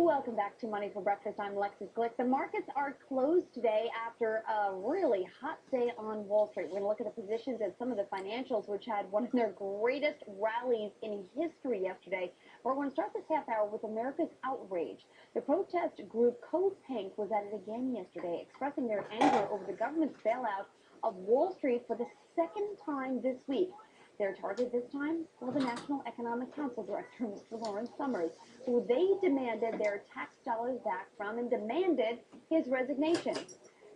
Welcome back to Money for Breakfast. I'm Lexus Glick. The markets are closed today after a really hot day on Wall Street. We're going to look at the positions at some of the financials, which had one of their greatest rallies in history yesterday. We're going to start this half hour with America's Outrage. The protest group Code Pink was at it again yesterday, expressing their anger over the government's bailout of Wall Street for the second time this week. Their target this time? Well, the National Economic Council Director, Mr. Lawrence Summers, who they demanded their tax dollars back from and demanded his resignation.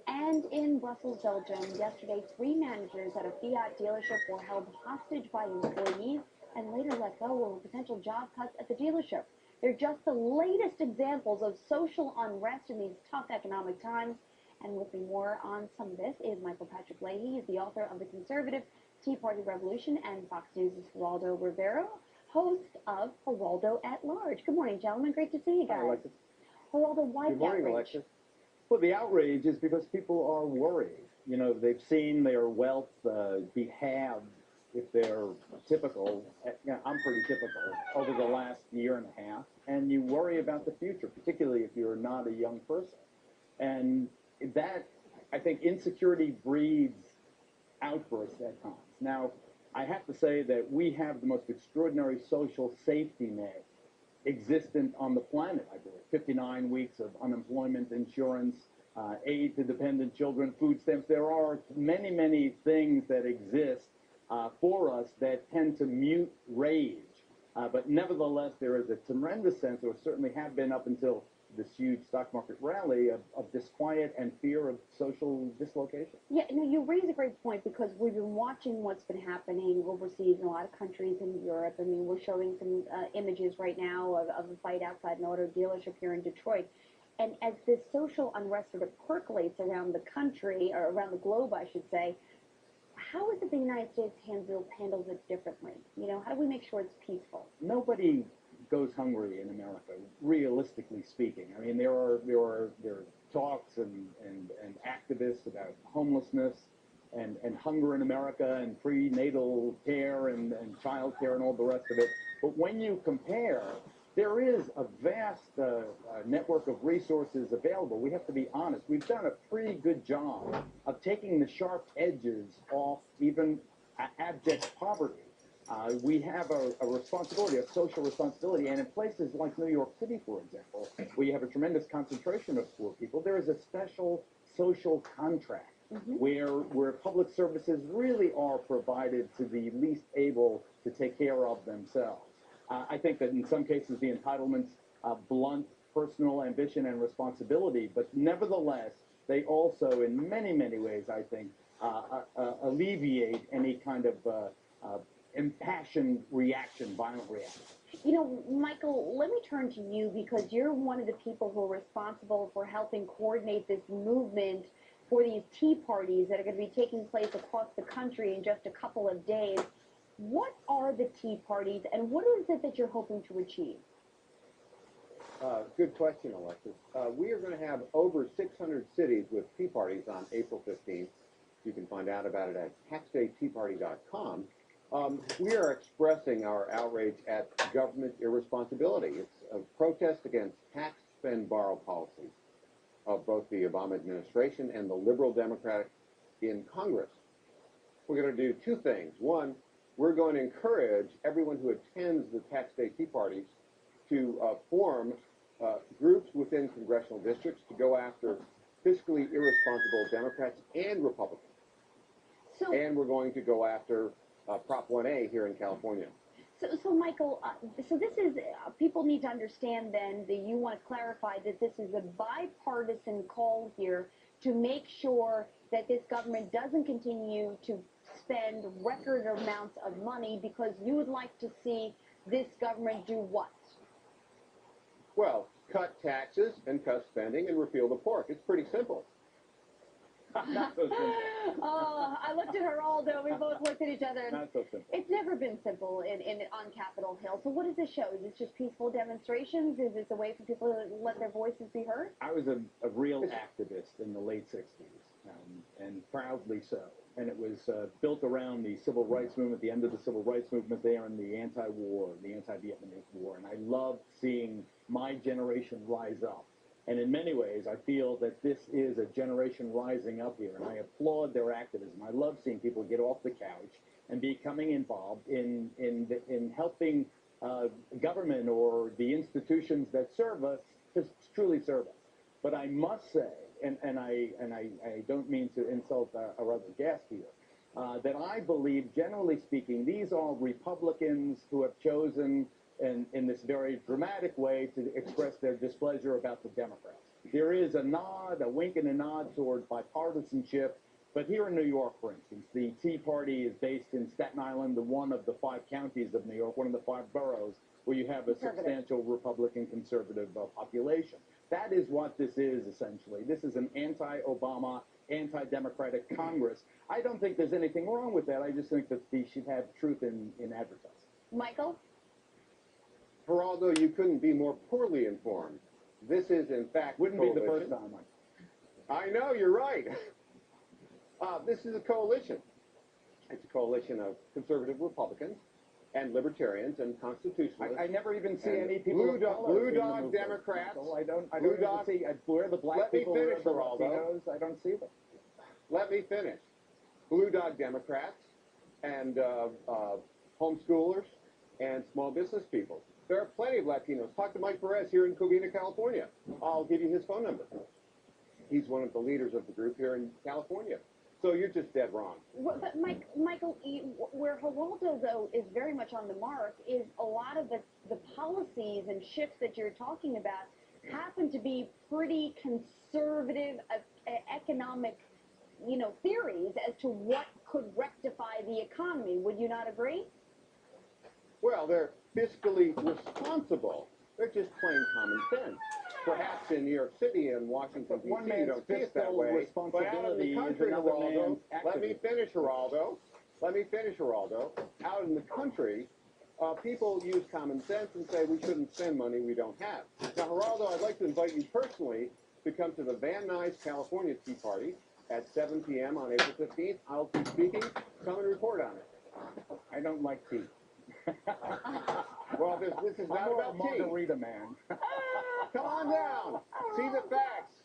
And in Brussels, Belgium, yesterday, 3 managers at a Fiat dealership were held hostage by employees and later let go over potential job cuts at the dealership. They're just the latest examples of social unrest in these tough economic times. And with me more on some of this is Michael Patrick Leahy. He's the author of The Conservative Tea Party Revolution, and Fox News' Geraldo Rivera, host of Geraldo at Large. Good morning, gentlemen. Great to see you guys. Hi, Alexis. Geraldo, why Good morning, outrage? Alexis. Well, the outrage is because people are worried. You know, they've seen their wealth be halved if they're typical. You know, I'm pretty typical over the last year and a half, and you worry about the future, particularly if you're not a young person. And that, I think, insecurity breeds outbursts at times. Now, I have to say that we have the most extraordinary social safety net existent on the planet, I believe. 59 weeks of unemployment insurance, aid to dependent children, food stamps. There are many, many things that exist for us that tend to mute rage. But nevertheless, there is a tremendous sense, or certainly have been up until this huge stock market rally, of disquiet and fear of social dislocation. Yeah, no, you raise a great point because we've been watching what's been happening overseas in a lot of countries in Europe. I mean, we're showing some images right now of a fight outside an auto dealership here in Detroit. And as this social unrest sort of percolates around the country, or around the globe, I should say, how is it the United States handles it differently? You know, how do we make sure it's peaceful? Nobody goes hungry in America, realistically speaking. I mean, there are talks and activists about homelessness and hunger in America and prenatal care and child care and all the rest of it. But when you compare, there is a vast network of resources available. We have to be honest. We've done a pretty good job of taking the sharp edges off even abject poverty. We have a responsibility, a social responsibility, and in places like New York City, for example, where you have a tremendous concentration of poor people, there is a special social contract where public services really are provided to the least able to take care of themselves. I think that in some cases the entitlements blunt personal ambition and responsibility, but nevertheless, they also, in many, many ways, I think, alleviate any kind of impassioned reaction, violent reaction. You know, Michael, let me turn to you because you're one of the people who are responsible for helping coordinate this movement for these tea parties that are going to be taking place across the country in just a couple of days. What are the tea parties, and what is it that you're hoping to achieve? Good question, Alexis. We are going to have over 600 cities with tea parties on April 15th. You can find out about it at taxdayteaparty.com. We are expressing our outrage at government irresponsibility. It's a protest against tax, spend, borrow policies of both the Obama administration and the liberal Democrats in Congress. We're going to do 2 things. One, we're going to encourage everyone who attends the Tax Day Tea Parties to form groups within congressional districts to go after fiscally irresponsible Democrats and Republicans. And we're going to go after Prop 1A here in California. So Michael, so this is, people need to understand then that you want to clarify that this is a bipartisan call here to make sure that this government doesn't continue to spend record amounts of money, because you would like to see this government do what? Well, cut taxes and cut spending and repeal the pork. It's pretty simple. Not so simple. Oh, I looked at Geraldo. We both looked at each other. Not so simple. It's never been simple on Capitol Hill. So what does this show? Is this just peaceful demonstrations? Is this a way for people to let their voices be heard? I was a real activist in the late 60s, and proudly so. and it was built around the civil rights movement, the end of the civil rights movement there, and the anti-war, the anti-Vietnamese war. And I loved seeing my generation rise up. And in many ways, I feel that this is a generation rising up here, and I applaud their activism. I love seeing people get off the couch and becoming involved in helping government or the institutions that serve us to truly serve us. But I must say, and I don't mean to insult our other guest here, that I believe, generally speaking, these are Republicans who have chosen in this very dramatic way to express their displeasure about the Democrats. There is a nod, a wink and a nod toward bipartisanship, but here in New York, for instance, the Tea Party is based in Staten Island, the one of the 5 counties of New York, one of the 5 boroughs, where you have a substantial Republican conservative population. That is what this is, essentially. This is an anti-Obama, anti-democratic Congress. I don't think there's anything wrong with that. I just think that they should have truth in advertising. Michael? Geraldo, you couldn't be more poorly informed. This is, in fact, Wouldn't be the first time. I know, you're right. This is a coalition. It's a coalition of conservative Republicans and libertarians and constitutionalists. I never even see any people Blue dog Democrats. I don't even see where the black people are, the Latinos. I don't see them. Let me finish. Blue dog Democrats and homeschoolers and small business people. There are plenty of Latinos. Talk to Mike Perez here in Covina, California. I'll give you his phone number. He's one of the leaders of the group here in California. So you're just dead wrong. Well, but Michael, where Geraldo, though, is very much on the mark is a lot of the policies and shifts that you're talking about happen to be pretty conservative economic, theories as to what could rectify the economy. Would you not agree? Well, they're fiscally responsible. They're just plain common sense. Perhaps in New York City and Washington, D.C., you don't see it that way. But out in the country, Geraldo, let me finish, Geraldo. Out in the country, people use common sense and say we shouldn't spend money we don't have. Now, Geraldo, I'd like to invite you personally to come to the Van Nuys, California Tea Party at 7 p.m. on April 15th. I'll be speaking. Come and report on it. I don't like tea. Well, this is not about tea. Margarita man. Come on down. See the facts.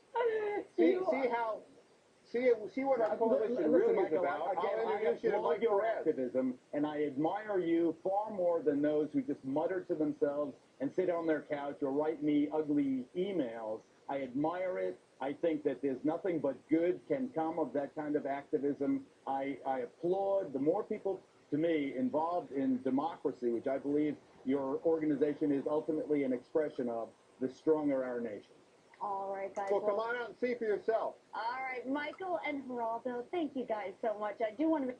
See what our coalition really is about. I'll introduce you to Mike your Perez. activism, and I admire you far more than those who just mutter to themselves and sit on their couch or write me ugly emails. I admire it. I think that there's nothing but good can come of that kind of activism. I applaud the more people, to me, involved in democracy, which I believe your organization is ultimately an expression of, the stronger our nation. All right, guys. Well, come on out and see for yourself. All right, Michael and Geraldo, thank you guys so much. I do want to